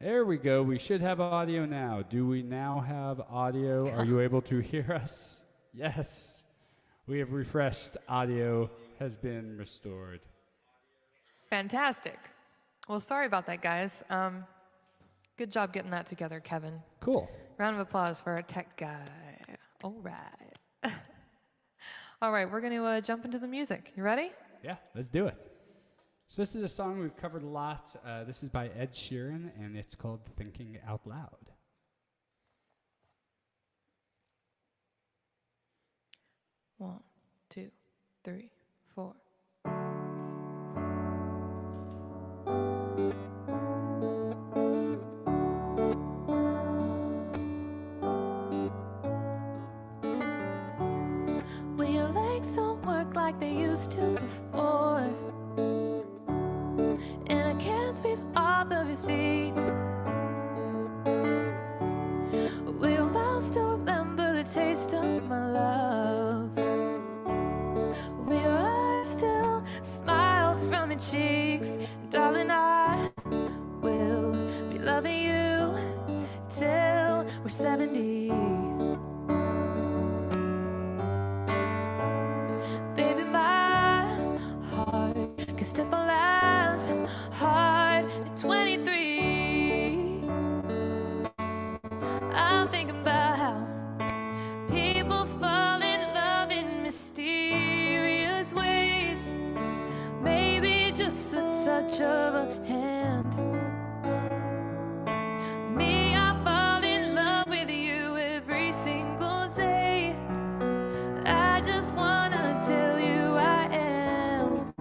There we go. We should have audio now. Do we now have audio? Are you able to hear us? Yes. We have refreshed. Audio has been restored. Fantastic. Well, sorry about that, guys. Good job getting that together, Kevin. Cool. Round of applause for our tech guy. All right. All right, we're going to jump into the music. You ready? Yeah, let's do it. So this is a song we've covered a lot. This is by Ed Sheeran, and it's called Thinking Out Loud. 1, 2, 3, 4. When your legs don't work like they used to before, and I can't sweep off of your feet, will your mouth still remember the taste of my love? Will your eyes still smile from your cheeks? Darling, I will be loving you till we're 70. Baby, my heart can step on last hard at 23. I'm thinking about how people fall in love in mysterious ways. Maybe just a touch of a hand. Me, I fall in love with you every single day. I just wanna tell you I am.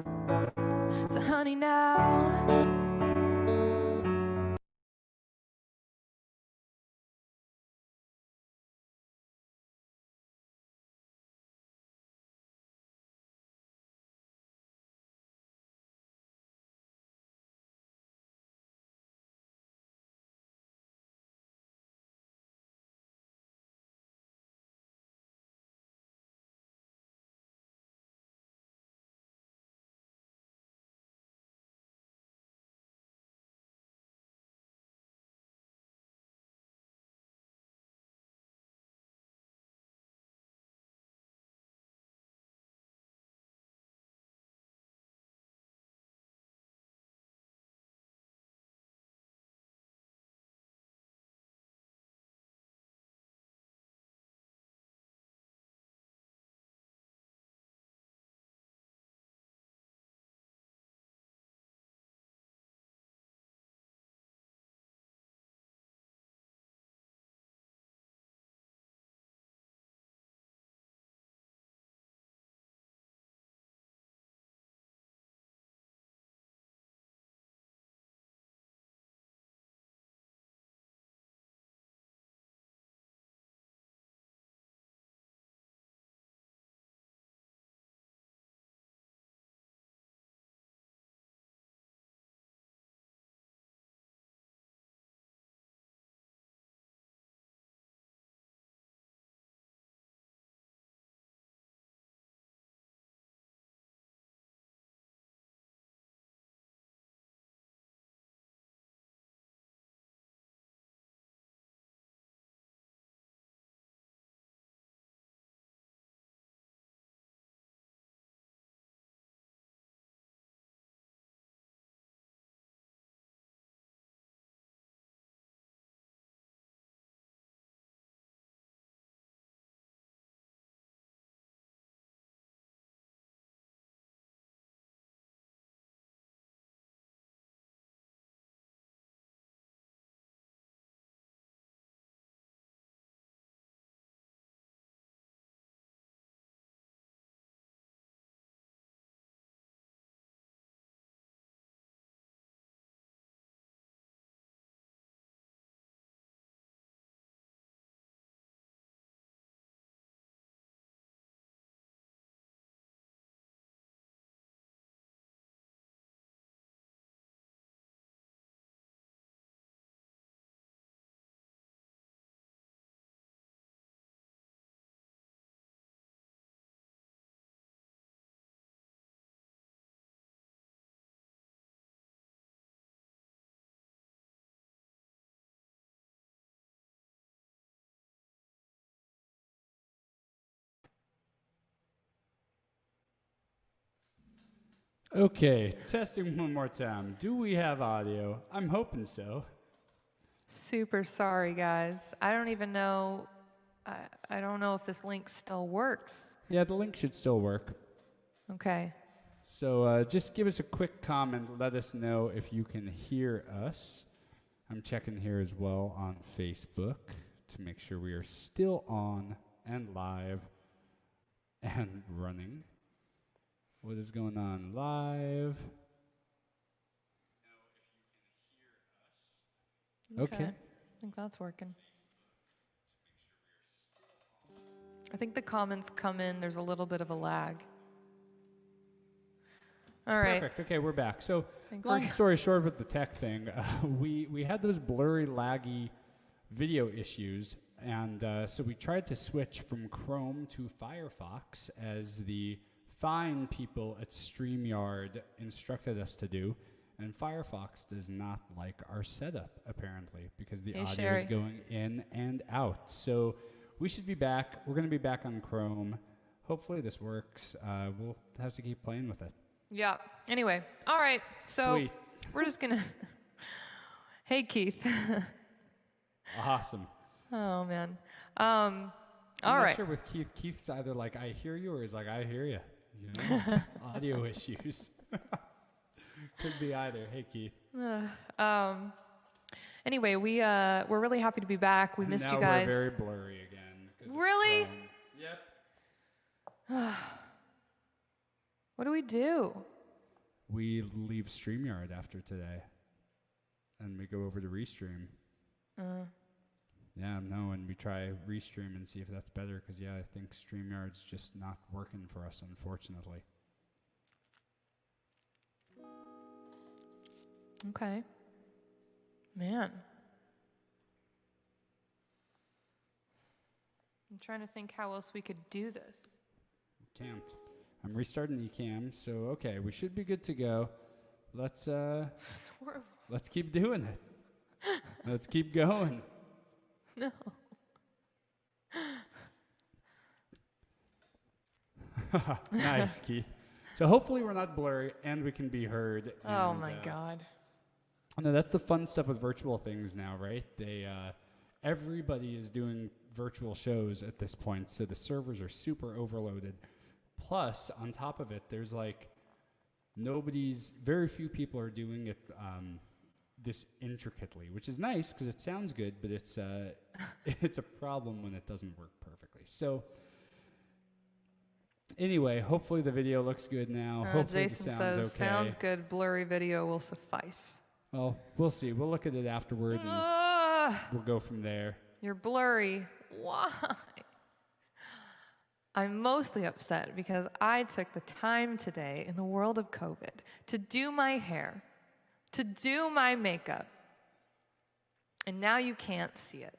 So honey, now Okay, testing one more time. Do we have audio? I'm hoping so. Super sorry, guys. I don't even know. I don't know if this link still works. Yeah, the link should still work. Okay. So just give us a quick comment. Let us know if you can hear us. I'm checking here as well on Facebook to make sure we are still on and live and running. What is going on live? Okay. I think that's working. I think the comments come in. There's a little bit of a lag. All right. Perfect. Okay, we're back. So, Think long we're- story short with the tech thing, we had those blurry, laggy video issues, and so we tried to switch from Chrome to Firefox as the fine people at StreamYard instructed us to do, and Firefox does not like our setup, apparently, because the audio Sherry. is going in and out. So we should be back. We're going to be back on Chrome. Hopefully this works. We'll have to keep playing with it. Yeah. Anyway. All right. So Sweet. we're just going to. Hey, Keith. Awesome. Oh, man. I'm All not right. sure with Keith. Keith's either like, I hear you, or he's like, I hear you. You know? Audio issues. Could be either. Hey, Keith. Anyway, we're really happy to be back. We missed now you guys. We're very blurry again. 'cause it's Really? Chrome. Yep. What do we do? We leave StreamYard after today, and we go over to Restream. Yeah, no, and we try Restream and see if that's better, because, yeah, I think StreamYard's just not working for us, unfortunately. Okay. Man. I'm trying to think how else we could do this. Can't. I'm restarting Ecamm, so okay, we should be good to go. Let's It's horrible. let's keep doing it. Let's keep going. No. Nice, Keith. So hopefully we're not blurry and we can be heard. Oh and, my God. No, that's the fun stuff with virtual things now, right? They everybody is doing virtual shows at this point, so the servers are super overloaded. Plus, on top of it, there's like very few people are doing it this intricately, which is nice because it sounds good, but it's it's a problem when it doesn't work perfectly. So anyway, hopefully the video looks good now. Hopefully Jason the sound's says, okay. sounds good. Blurry video will suffice. Well, we'll see. We'll look at it afterward and Ugh, we'll go from there. you're blurry. Why? I'm mostly upset because I took the time today in the world of COVID to do my hair, to do my makeup, and now you can't see it.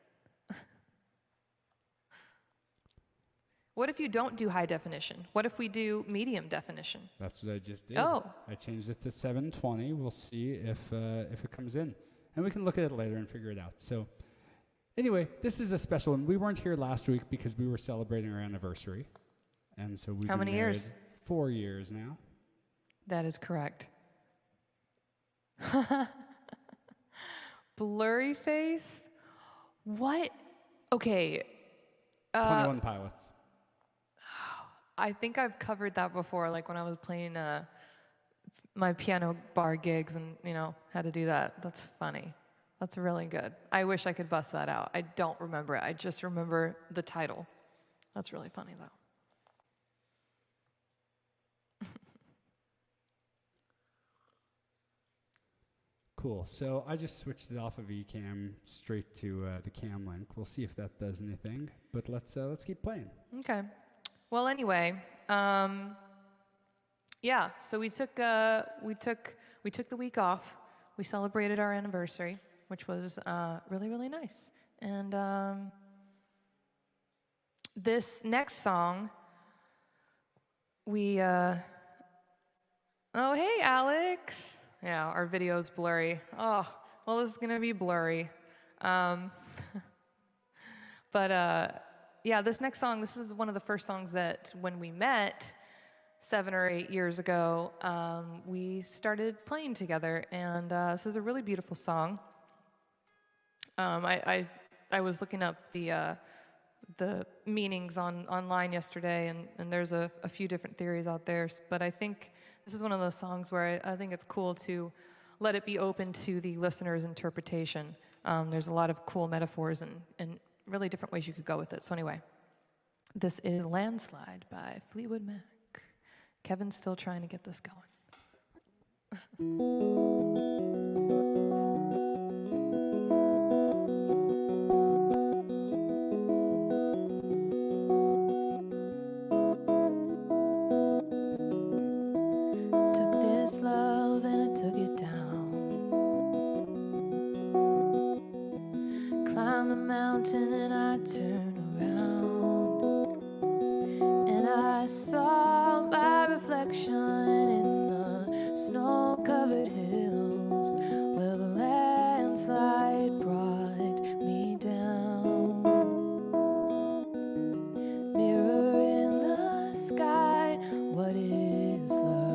What if you don't do high definition? What if we do medium definition? That's what I just did. Oh. I changed it to 720. We'll see if it comes in. And we can look at it later and figure it out. So anyway, this is a special one. We weren't here last week because we were celebrating our anniversary. And so we've How been many married years? 4 years now. That is correct. Blurry face? What? Okay. 21 Pilots. I think I've covered that before, like when I was playing my piano bar gigs and, had to do that. That's funny. That's really good. I wish I could bust that out. I don't remember it. I just remember the title. That's really funny, though. Cool. So I just switched it off of Ecamm straight to the cam link. We'll see if that does anything. But let's keep playing. Okay. Well, anyway, yeah. So we took the week off. We celebrated our anniversary, which was really, really nice. And this next song, we oh, hey, Alex. Yeah, our video's blurry. Oh, well, this is gonna be blurry. But yeah, this next song, this is one of the first songs that when we met, 7 or 8 years ago, we started playing together, and this is a really beautiful song. I was looking up the meanings online yesterday, and there's a few different theories out there, but I think this is one of those songs where I think it's cool to let it be open to the listener's interpretation. There's a lot of cool metaphors and really different ways you could go with it. So anyway, this is Landslide by Fleetwood Mac. Kevin's still trying to get this going. Love and I took it down. Climbed a mountain and I turned around, and I saw my reflection in the snow-covered hills where the landslide brought me down. Mirror in the sky, what is love?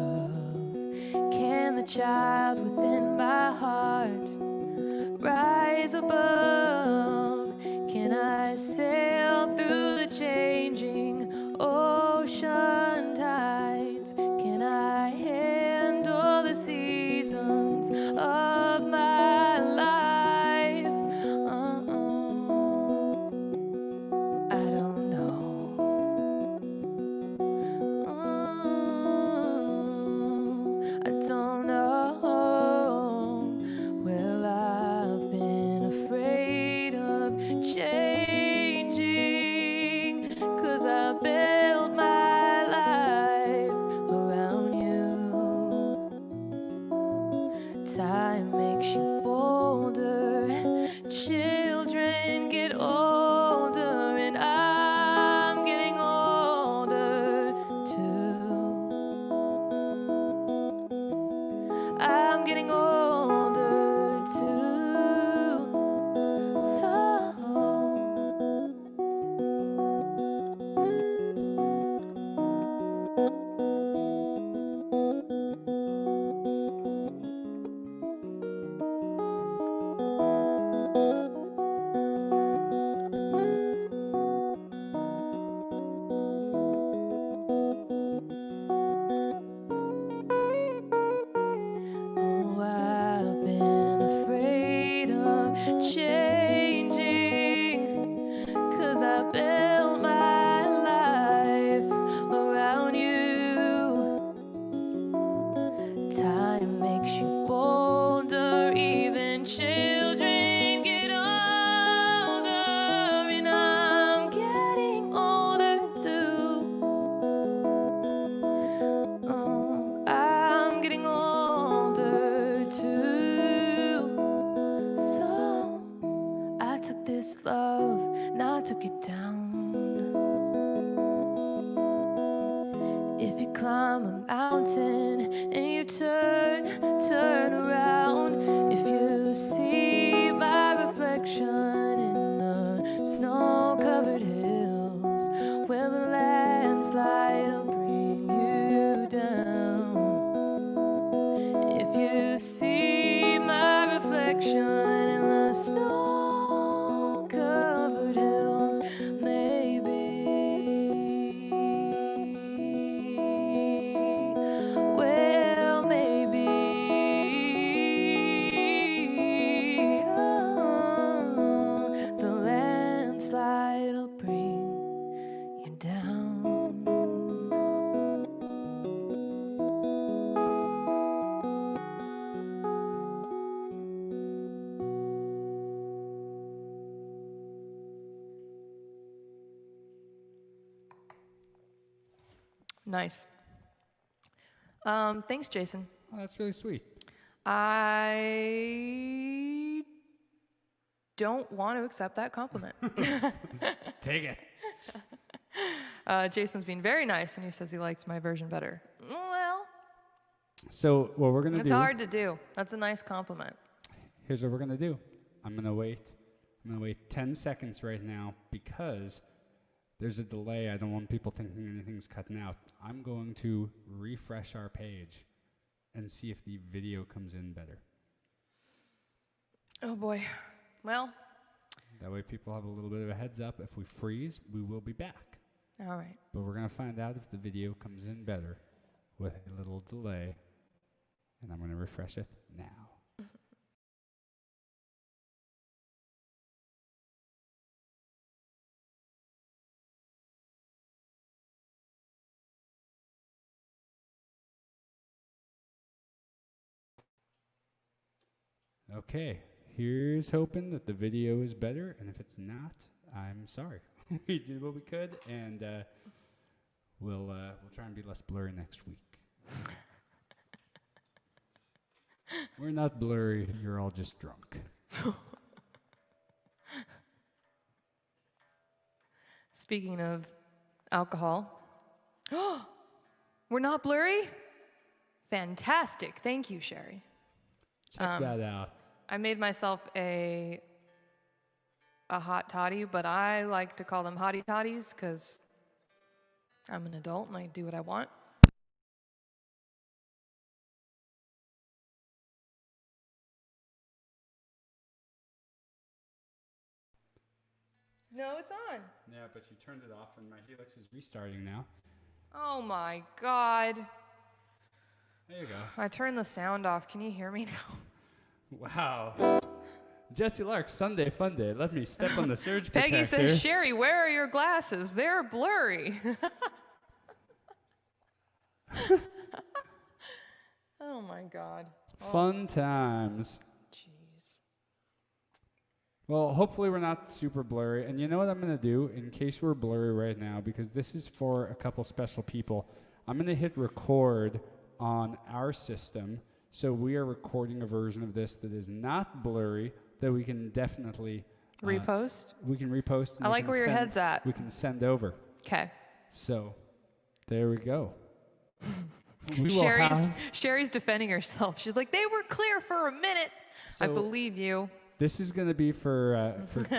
Can the child within my heart rise above? Can I sail through the changing ocean tides? Can I handle the seasons of my life? I don't know. I don't know. Well, I've been afraid of changing, 'cause I built my life around you. Time makes you bolder, children get older, and I'm getting older too. I'm getting older too. So I've been afraid of changing, 'cause I built my life around you. Time makes you bolder, even children get older, and I'm getting older too. Oh, I'm getting older too. So I took this love and I took it down. If you climb a mountain and you turn around, if you see my reflection in the snow-covered hills where the landslide will bring you down. If you see my reflection in the snow-covered hills, maybe, well, maybe, the landslide will bring you down. Nice. Thanks, Jason. Oh, that's really sweet. I don't want to accept that compliment. Take it. Jason's being very nice, and he says he likes my version better. Well, So what we're gonna it's do? hard to do. That's a nice compliment. Here's what we're gonna do. I'm gonna wait 10 seconds right now because there's a delay. I don't want people thinking anything's cutting out. I'm going to refresh our page and see if the video comes in better. Oh boy. Well. That way people have a little bit of a heads up. If we freeze, we will be back. All right. But we're going to find out if the video comes in better with a little delay. And I'm going to refresh it now. Okay, here's hoping that the video is better, and if it's not, I'm sorry. We did what we could, and we'll try and be less blurry next week. We're not blurry, you're all just drunk. Speaking of alcohol, we're not blurry? Fantastic. Thank you, Sherry. Check that out. I made myself a hot toddy, but I like to call them hottie toddies because I'm an adult and I do what I want. No, it's on. Yeah, but you turned it off and my Helix is restarting now. Oh my God. There you go. I turned the sound off. Can you hear me now? Wow. Jessie Lark, Sunday Funday. Let me step on the surge protector. Peggy says, Sherry, where are your glasses? They're blurry. Oh my God. Fun times. Jeez. Well, hopefully we're not super blurry. And you know what I'm going to do in case we're blurry right now, because this is for a couple special people. I'm going to hit record on our system. So we are recording a version of this that is not blurry, that we can definitely Repost? We can repost. I like where your head's at. We can send over. Okay. So there we go. We Sherry's defending herself. She's like, they were clear for a minute. So I believe you. This is going to be for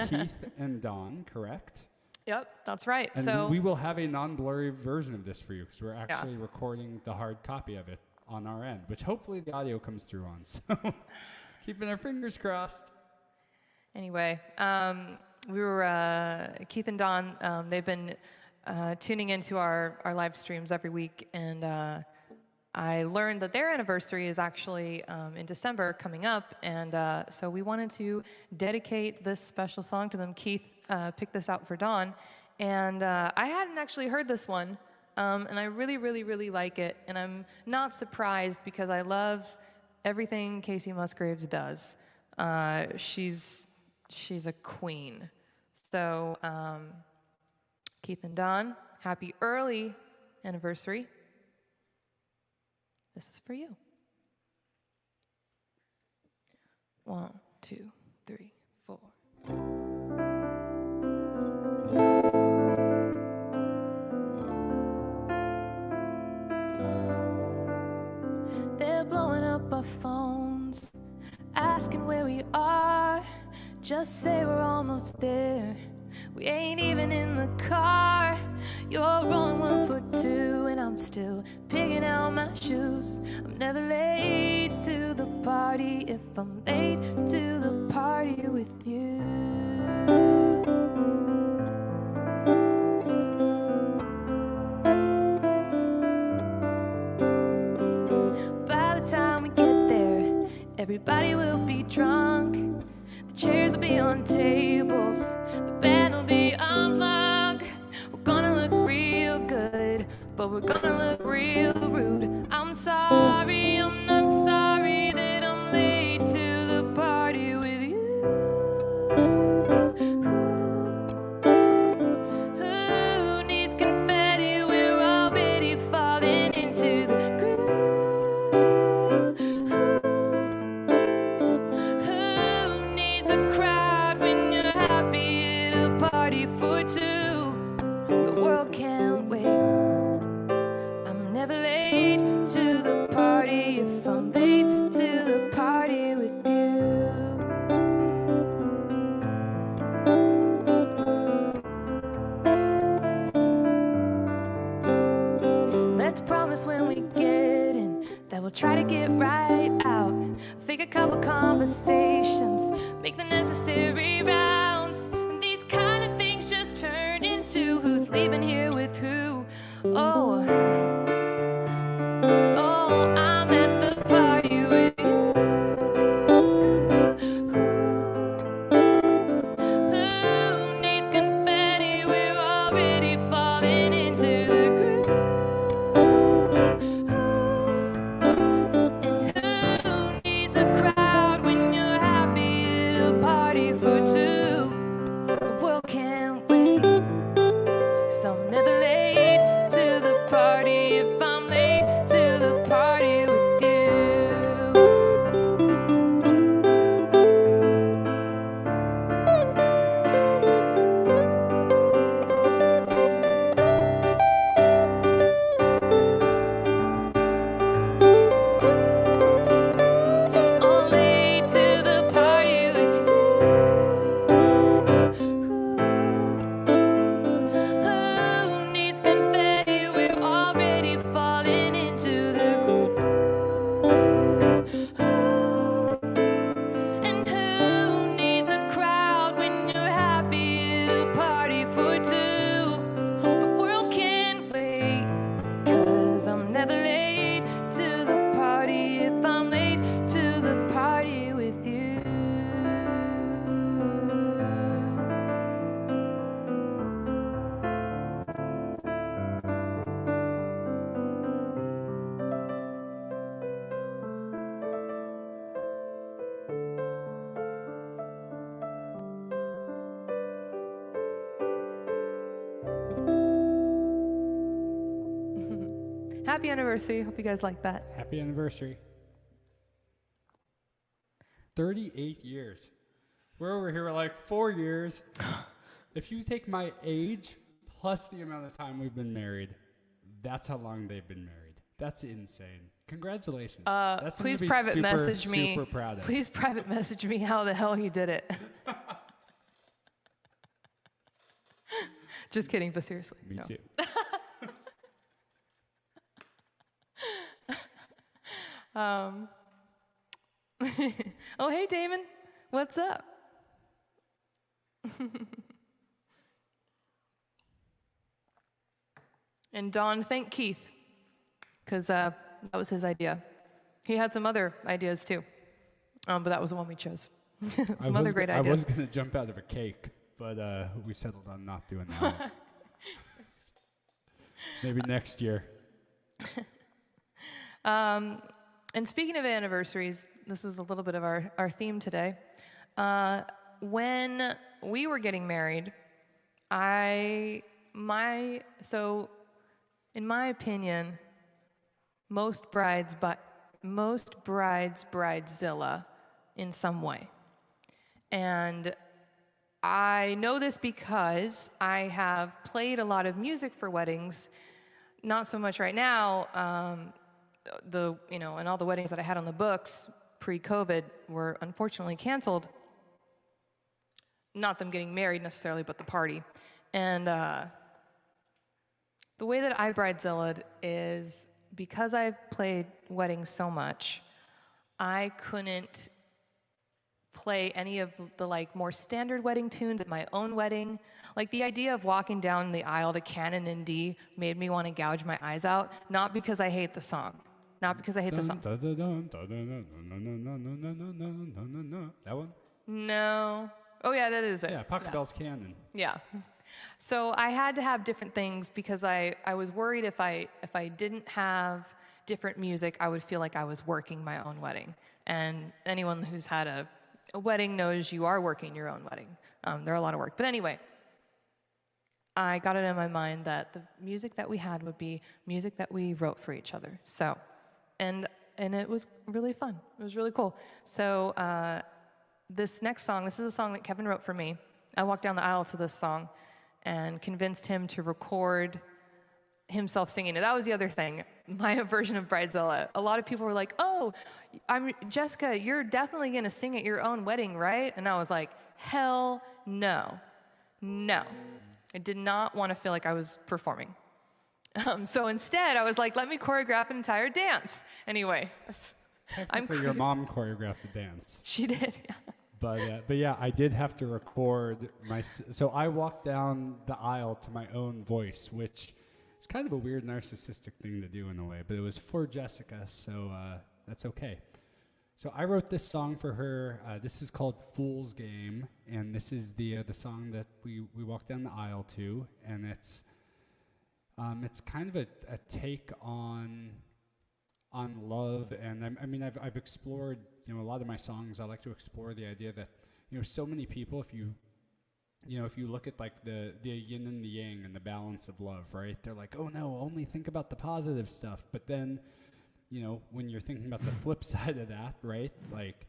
Keith and Dawn, correct? Yep, that's right. And so we will have a non-blurry version of this for you because we're actually recording the hard copy of it on our end, which hopefully the audio comes through on. So keeping our fingers crossed. Anyway, we were Keith and Dawn. They've been tuning into our live streams every week, and I learned that their anniversary is actually in December coming up, and so we wanted to dedicate this special song to them. Keith picked this out for Dawn, and I hadn't actually heard this one, and I really, really, really like it, and I'm not surprised because I love everything Casey Musgraves does. She's a queen. So, Keith and Dawn, happy early anniversary. This is for you. 1, 2, 3, 4. They're blowing up our phones, asking where we are. Just say we're almost there. We ain't even in the car. You're rolling 1 foot 2, and I'm still picking out my shoes. I'm never late to the party if I'm late to the party with you. By the time we get there, everybody will be drunk. The chairs will be on tables, the band will be unplugged. We're gonna look real good, but we're gonna look real rude. I'm sorry, I'm not sorry that I'm late to the party with you. Who needs confetti? We're already falling into the groove. A crowd when you're happy at a party for 2. The world can't wait. I'm never late promise when we get in that we'll try to get right out. Fake a couple conversations, make the necessary rounds. And these kind of things just turn into who's leaving here with who. Oh, oh, I'm at the party with you. Who needs confetti? We're already falling into the groove. And who needs a crowd when you're happy at a party for two? The world can't wait, 'cause I'm never late to the party if I'm late to the party with you. I'm late to the party with you. Who needs confetti? We're already falling into the groove. And who needs a crowd when you're happy at a party for two? The world can't wait, 'cause I'm never late to the party if I'm late to the party with you. Happy anniversary. Hope you guys like that. Happy anniversary. 38 years. We're over here, we're like 4 years. If you take my age plus the amount of time we've been married, that's how long they've been married. That's insane. Congratulations. That's something Please to be private super, message me. super proud of. Please private message me how the hell you did it. Just kidding, but seriously. Me no. too. Oh, hey, Damon. What's up? And Don, thank Keith, because that was his idea. He had some other ideas too, but that was the one we chose. Some other great I ideas. was going to jump out of a cake, but we settled on not doing that. Maybe next year. And speaking of anniversaries, this was a little bit of our theme today. When we were getting married, so in my opinion, most brides bridezilla in some way. And I know this because I have played a lot of music for weddings, not so much right now. And all the weddings that I had on the books pre-COVID were unfortunately canceled. Not them getting married necessarily, but the party. And the way that I bridezillaed is because I've played weddings so much, I couldn't play any of the more standard wedding tunes at my own wedding. Like the idea of walking down the aisle to Canon in D made me want to gouge my eyes out, not because I hate the song. Not because I hate the song. That one? No. Oh yeah, that is it. Yeah, Pocket Bell's Canon. Yeah. So I had to have different things because I was worried if I didn't have different music, I would feel like I was working my own wedding. And anyone who's had a wedding knows you are working your own wedding. They're a lot of work. But anyway, I got it in my mind that the music that we had would be music that we wrote for each other. So, and it was really fun. It was really cool. So this next song, this is a song that Kevin wrote for me. I walked down the aisle to this song and convinced him to record himself singing it. That was the other thing, my version of Bridezilla. A lot of people were like, oh, Jessica, you're definitely going to sing at your own wedding, right? And I was like, hell no. No. I did not want to feel like I was performing. So instead, I was like, let me choreograph an entire dance. Anyway, I'm Technically, your mom choreographed the dance. She did, yeah. But yeah, I did have to record so I walked down the aisle to my own voice, which is kind of a weird narcissistic thing to do in a way, but it was for Jessica, so that's okay. So I wrote this song for her. This is called Fool's Game, and this is the song that we walked down the aisle to, and it's kind of a take on love, and I mean I've explored, a lot of my songs. I like to explore the idea that so many people, if you look at like the yin and the yang and the balance of love, right? They're like, oh no, only think about the positive stuff. But then, when you're thinking about the flip side of that, right? Like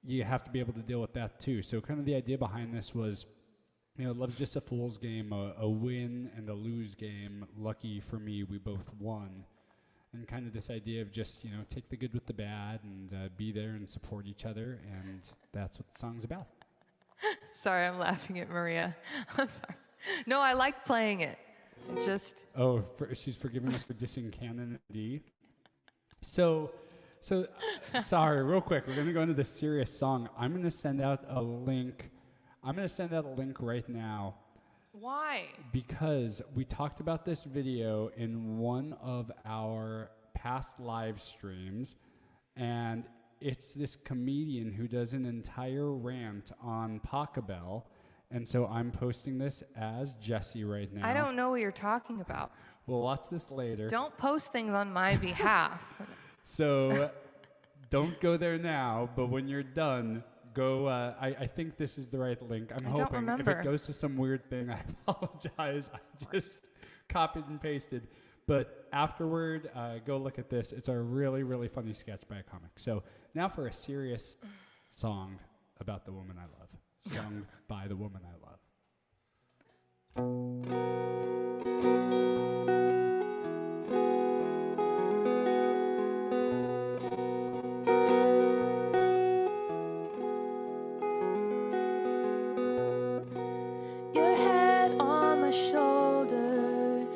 you have to be able to deal with that too. So kind of the idea behind this was, love's just a fool's game, a win and a lose game. Lucky for me, we both won. And kind of this idea of just, take the good with the bad and be there and support each other. And that's what the song's about. Sorry, I'm laughing at Maria. I'm sorry. No, I like playing it. Oh, she's forgiving us for dissing Canon and D. So sorry, real quick. We're going to go into the serious song. I'm going to send out a link. Right now. Why? Because we talked about this video in one of our past live streams, and it's this comedian who does an entire rant on Pachelbel, and so I'm posting this as Jessie right now. I don't know what you're talking about. We'll watch this later. Don't post things on my behalf. So don't go there now, but when you're done, go. I think this is the right link. I'm hoping. Don't remember. If it goes to some weird thing, I apologize. I just copied and pasted. But afterward, go look at this. It's a really, really funny sketch by a comic. So now for a serious song about the woman I love, sung by the woman I love. Your head on my shoulder,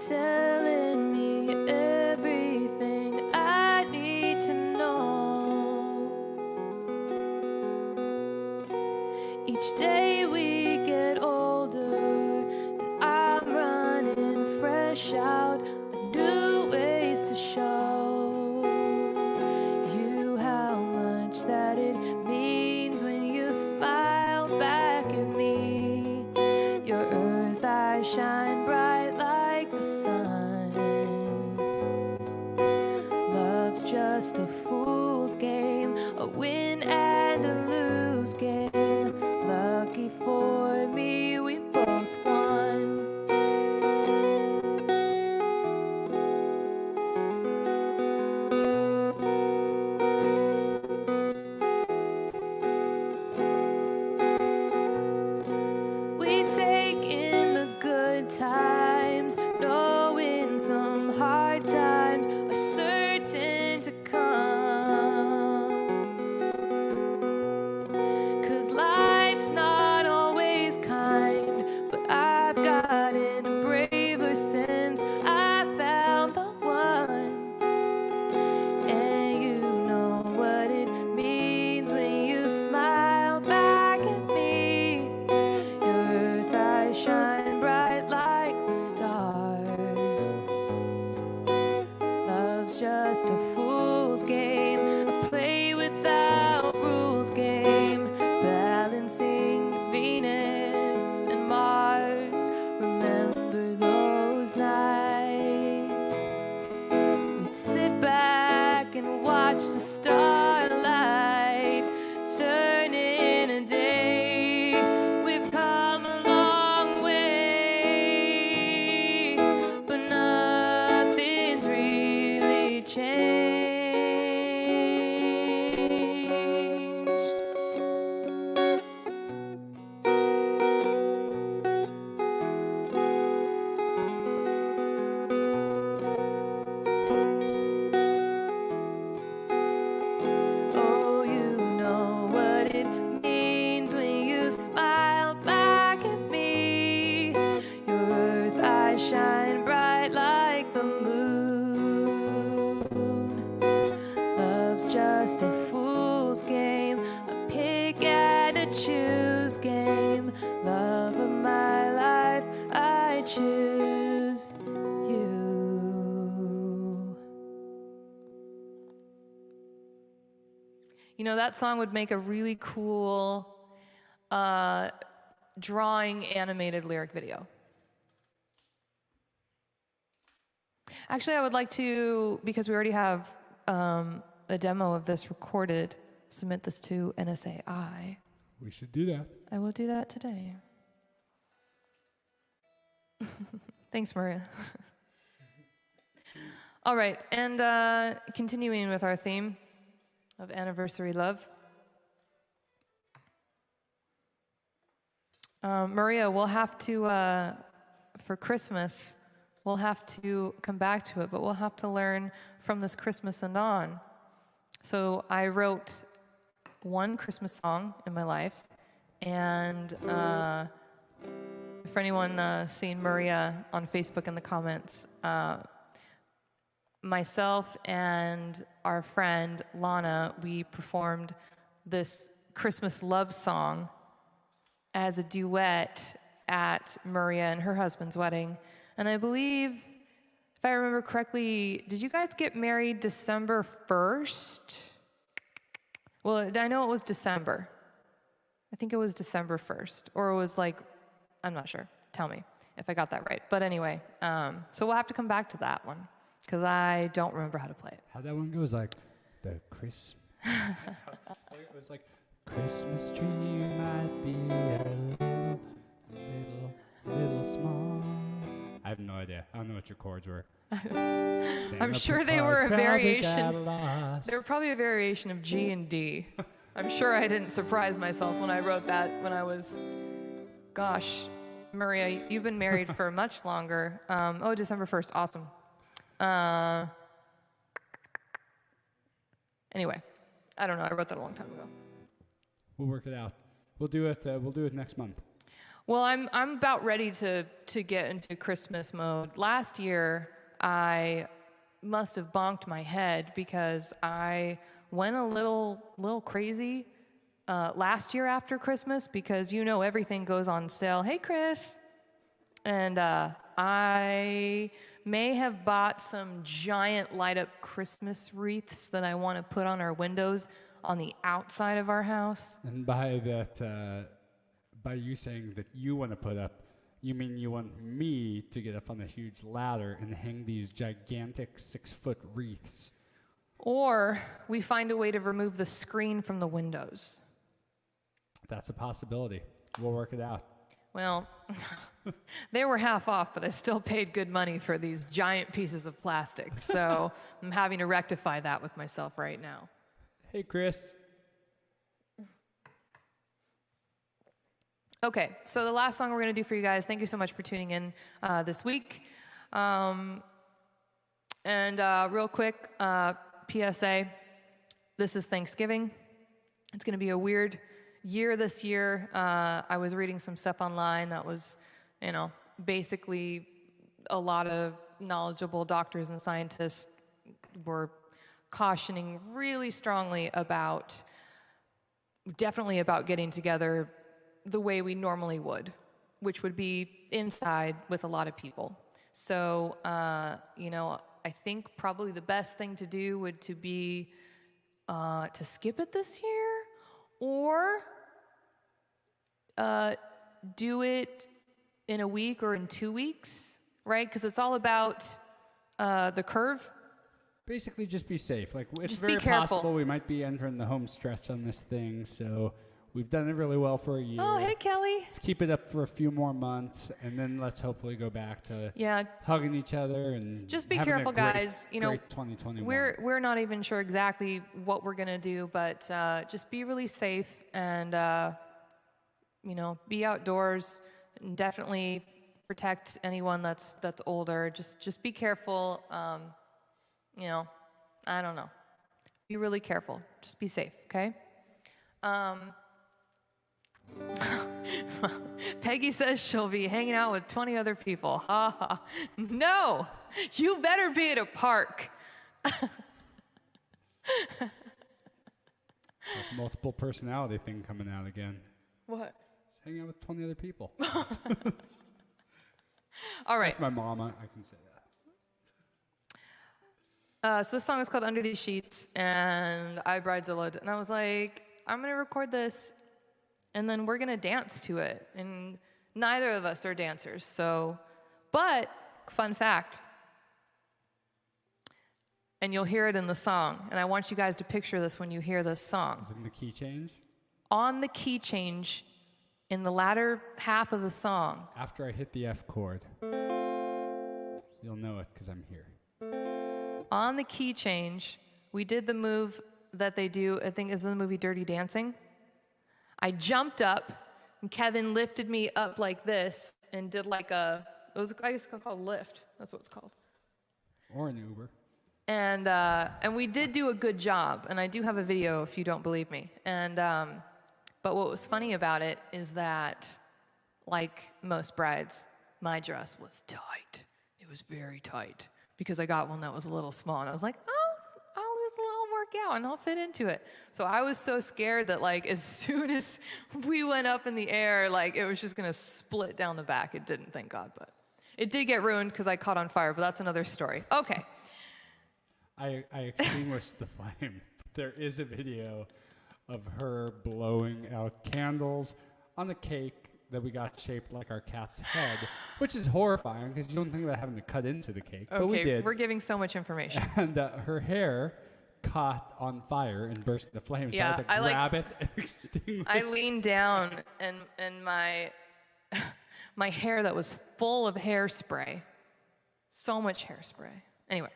telling me everything I need to know. Each day we get older, and I'm running fresh out of new ways to show you how much that it means when you smile back at me. Your earth eyes shine bright like the sun. Love's just a fool's game, a win and a lose game. Lucky for me, we've both won. We take in the good times, knowing some hard times are certain to come. 'Cause life's not always kind, but I've gotten braver since I found the one. And you know what it means when you smile back at me. Your earth eyes shine bright like the stars. Love's just a fool's game, a play without rules game, balancing Venus and Mars. Remember those nights? We'd sit back and watch the starlight turn in a day. We've come a long way, but nothing's really changed. just a fool's game, a pick and a choose game. Love of my life, I choose you. You know, that song would make a really cool drawing animated lyric video. Actually, I would like to, because we already have a demo of this recorded, submit this to NSAI. We should do that. I will do that today. Thanks, Maria. All right, and continuing with our theme of anniversary love. Maria, we'll have to, for Christmas, we'll have to come back to it, but we'll have to learn from this Christmas and on. So I wrote one Christmas song in my life, and for anyone seeing Maria on Facebook in the comments, myself and our friend Lana, we performed this Christmas love song as a duet at Maria and her husband's wedding. And I believe, if I remember correctly, did you guys get married December 1st? Well, I know it was December. I think it was December 1st. Or it was like, I'm not sure. Tell me if I got that right. But anyway, so we'll have to come back to that one, because I don't remember how to play it. How that one goes, like, the Christmas... It was like, Christmas tree might be a little small. I have no idea. I don't know what your chords were. I'm sure they were a variation. They were probably a variation of G and D. I'm sure I didn't surprise myself when I wrote that when I was, gosh, Maria, you've been married for much longer. December 1st. Awesome. Anyway, I don't know. I wrote that a long time ago. We'll work it out. We'll do it next month. Well, I'm about ready to get into Christmas mode. Last year, I must have bonked my head because I went a little crazy last year after Christmas, because you know everything goes on sale. Hey, Chris. And I may have bought some giant light-up Christmas wreaths that I want to put on our windows on the outside of our house. And by that, by you saying that you want to put up, you mean you want me to get up on a huge ladder and hang these gigantic 6-foot wreaths? Or we find a way to remove the screen from the windows. That's a possibility. We'll work it out. Well, they were half off, but I still paid good money for these giant pieces of plastic. So I'm having to rectify that with myself right now. Hey, Chris. Okay, so the last song we're going to do for you guys, thank you so much for tuning in this week. And real quick, PSA, this is Thanksgiving. It's going to be a weird year this year. I was reading some stuff online that was, basically a lot of knowledgeable doctors and scientists were cautioning really strongly about getting together the way we normally would, which would be inside with a lot of people. So, I think probably the best thing to do would be to skip it this year, or do it in a week or in 2 weeks, right? Because it's all about the curve. Basically, just be safe. Like, it's just very be careful. possible we might be entering the home stretch on this thing, so we've done it really well for a year. Oh, hey, Kelly. Let's keep it up for a few more months, and then let's hopefully go back to hugging each other and just be having careful, a great, guys. great 2021. We're not even sure exactly what we're gonna do, but just be really safe and be outdoors, and definitely protect anyone that's older. Just be careful. I don't know. Be really careful. Just be safe, okay? Peggy says she'll be hanging out with 20 other people. Ha ha. No, you better be at a park. Like multiple personality thing coming out again. What? Just hanging out with 20 other people. All right. That's my mama. I can say that. So this song is called Under These Sheets, and I bridezillaed, and I was like, I'm going to record this, and then we're going to dance to it. And neither of us are dancers, so, but, fun fact, and you'll hear it in the song, and I want you guys to picture this when you hear this song. Is it in the key change? On the key change, in the latter half of the song. After I hit the F chord, you'll know it because I'm here. On the key change, we did the move that they do, I think is in the movie Dirty Dancing. I jumped up, and Kevin lifted me up like this and did like it was, I guess it's called lift. That's what it's called. Or an Uber. And we did do a good job, and I do have a video if you don't believe me. And but what was funny about it is that, like most brides, my dress was tight. It was very tight because I got one that was a little small, and I was like, I'll work out and I'll fit into it. So I was so scared that like as soon as we went up in the air, like it was just gonna split down the back. It didn't, thank God, but it did get ruined because I caught on fire. But that's another story. Okay. I extinguished the flame. There is a video of her blowing out candles on a cake that we got shaped like our cat's head, which is horrifying because you don't think about having to cut into the cake, but we did. We're giving so much information. And her hair caught on fire and burst into flames. Yeah, so I had to grab it and extinguish. I leaned down and my my hair that was full of hairspray, so much hairspray. Anyway.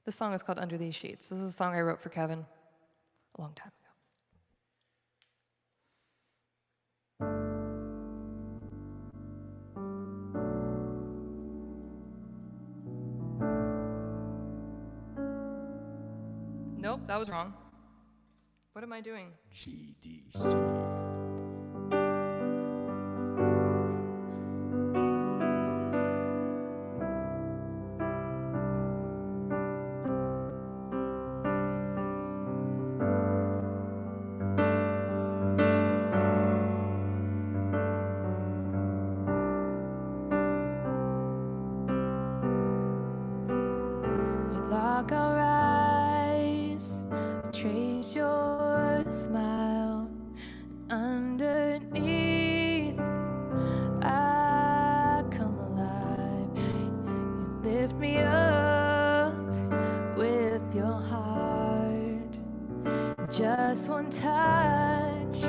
This song is called Under These Sheets. This is a song I wrote for Kevin a long time ago. Nope, that was wrong. What am I doing? GDC. Lock our eyes, trace your smile. Underneath, I come alive. You lift me up with your heart. Just one touch,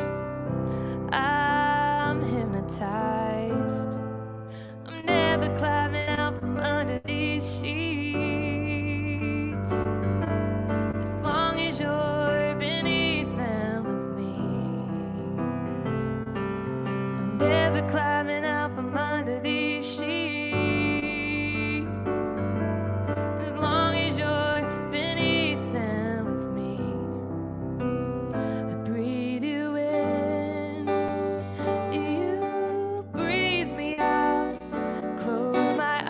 I'm hypnotized. I'm never climbing out from under these sheets. You're beneath them with me. I'm never climbing out from under these sheets. As long as you're beneath them with me. I breathe you in, you breathe me out. Close my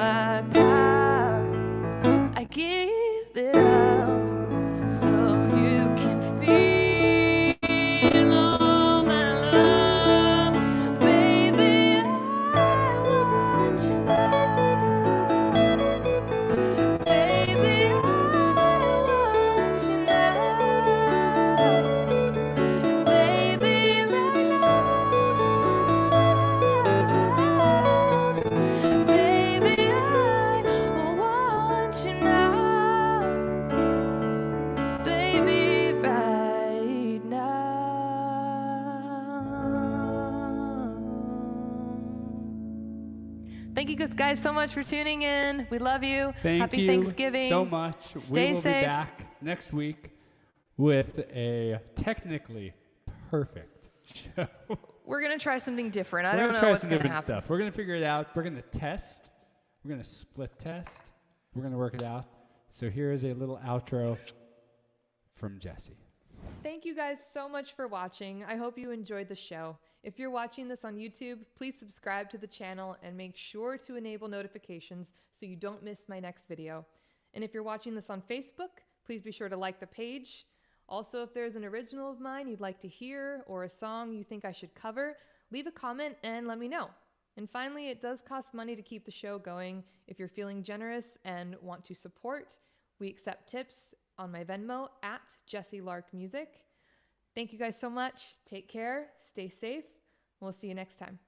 my power. I give it up so you can feel all my love. Baby, I want you now. Baby, I want you now. Baby, right now. Baby, I want you now. Baby, right now. Thank you guys so much for tuning in. We love you. Thank Happy you Thanksgiving. so much. Stay we will safe. be back next week with a technically perfect show. We're gonna try something different. I We're don't gonna know try what's some gonna different happen. stuff. We're gonna figure it out. We're gonna test. We're gonna split test. We're gonna work it out. So here is a little outro from Jessie. Thank you guys so much for watching. I hope you enjoyed the show. If you're watching this on YouTube, please subscribe to the channel and make sure to enable notifications so you don't miss my next video. And if you're watching this on Facebook, please be sure to like the page. Also, if there's an original of mine you'd like to hear or a song you think I should cover, leave a comment and let me know. And finally, it does cost money to keep the show going. If you're feeling generous and want to support, we accept tips on my Venmo at Jessie Lark Music. Thank you guys so much. Take care. Stay safe. We'll see you next time.